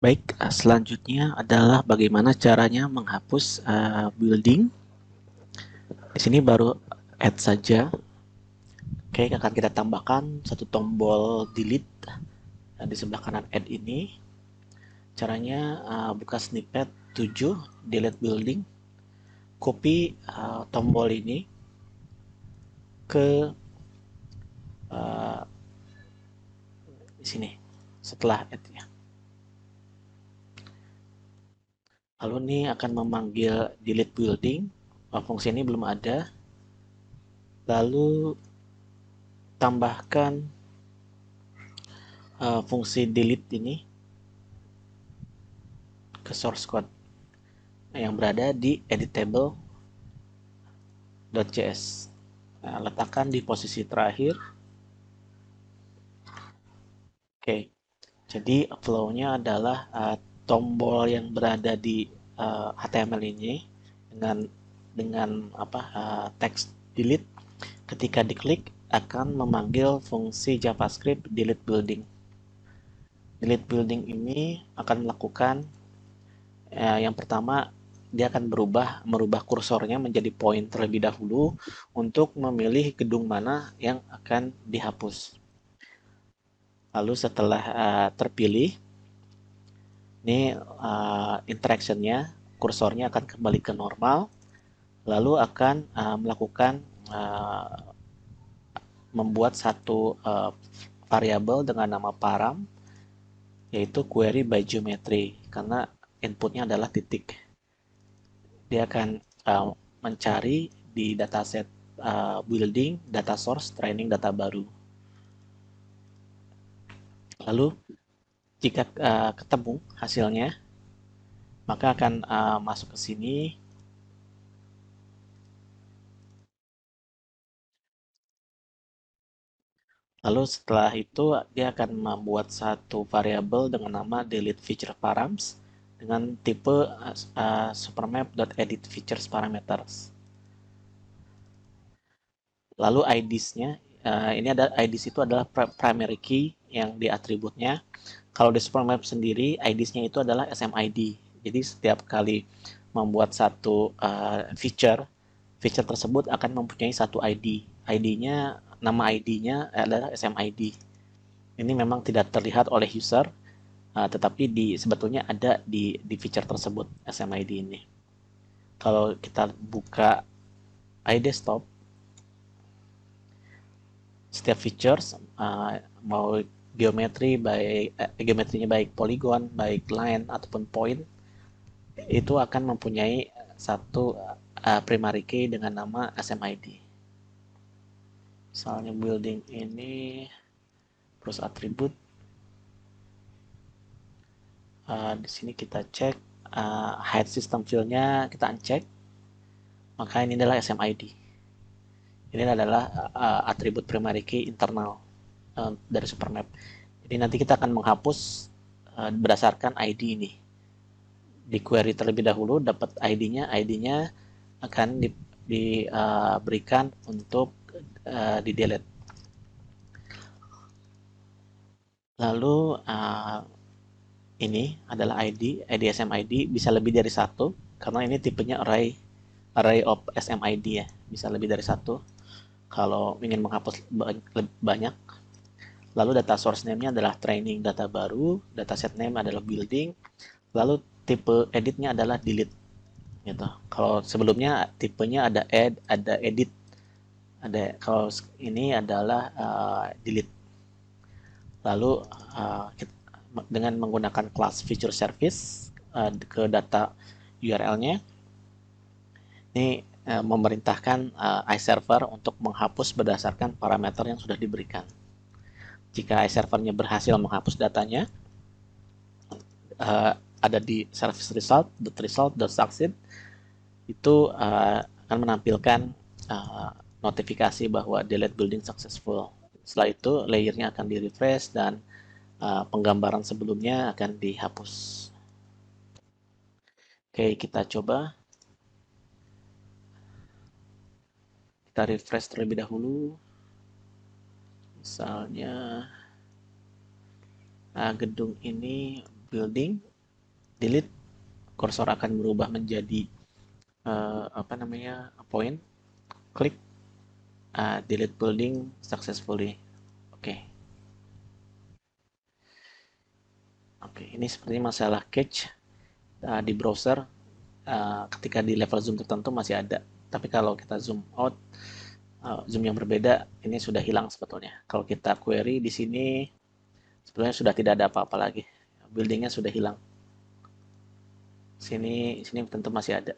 Baik, selanjutnya adalah bagaimana caranya menghapus building. Di sini baru add saja. Oke, akan kita tambahkan satu tombol delete di sebelah kanan add ini. Caranya buka snippet 7 delete building, copy tombol ini ke uh, di sini setelah add ya. Lalu ini akan memanggil delete building. Fungsi ini belum ada. Lalu tambahkan fungsi delete ini ke source code yang berada di editable.js. Nah, letakkan di posisi terakhir. Oke, jadi flow-nya adalah tombol yang berada di HTML ini dengan teks delete. Ketika diklik akan memanggil fungsi JavaScript delete building. Delete building ini akan melakukan yang pertama, dia akan merubah kursornya menjadi poin terlebih dahulu untuk memilih gedung mana yang akan dihapus. Lalu setelah terpilih, ini interactionnya, kursornya akan kembali ke normal, lalu akan melakukan membuat satu variabel dengan nama param, yaitu query by geometry, karena inputnya adalah titik. Dia akan mencari di dataset building, data source, training data baru. Lalu jika ketemu hasilnya, maka akan masuk ke sini. Lalu setelah itu dia akan membuat satu variabel dengan nama delete feature params dengan tipe supermap.edit parameters. Lalu IDs-nya, ini ada IDs itu adalah primary key yang di atributnya. Kalau di Supermap sendiri, IDs-nya itu adalah SMID. Jadi setiap kali membuat satu feature, feature tersebut akan mempunyai satu ID. ID-nya, nama ID-nya adalah SMID. Ini memang tidak terlihat oleh user, tetapi sebetulnya ada di feature tersebut, SMID ini. Kalau kita buka iDesktop, setiap features mau geometrinya baik polygon, baik line ataupun point, itu akan mempunyai satu primary key dengan nama SMID. Misalnya building ini terus atribut, di sini kita cek hide system field-nya, kita uncheck, maka ini adalah SMID. Ini adalah atribut primary key internal dari Supermap. Jadi nanti kita akan menghapus berdasarkan ID ini. Di query terlebih dahulu dapat ID-nya, ID-nya akan diberikan untuk di delete. Lalu ini adalah ID SMID bisa lebih dari satu karena ini tipenya array of SMID ya, bisa lebih dari satu. Kalau ingin menghapus banyak. Lalu data source name-nya adalah training data baru, dataset name adalah building, lalu tipe editnya adalah delete gitu. Kalau sebelumnya tipenya ada add, ada edit, ada. Kalau ini adalah delete. Lalu dengan menggunakan class feature service ke data URL-nya, ini memerintahkan iServer untuk menghapus berdasarkan parameter yang sudah diberikan. Jika iServernya berhasil menghapus datanya, ada di service result.succeed, itu akan menampilkan notifikasi bahwa delete building successful. Setelah itu layernya akan di refresh dan penggambaran sebelumnya akan dihapus. Oke, kita coba. Kita refresh terlebih dahulu. Misalnya gedung ini building, delete, kursor akan berubah menjadi apa namanya, point, klik, delete building successfully. Oke. Oke, ini sepertinya masalah cache di browser. Ketika di level zoom tertentu masih ada, tapi kalau kita zoom out, zoom yang berbeda, ini sudah hilang sebetulnya. Kalau kita query di sini, sebetulnya sudah tidak ada apa-apa lagi, buildingnya sudah hilang. Sini tentu masih ada.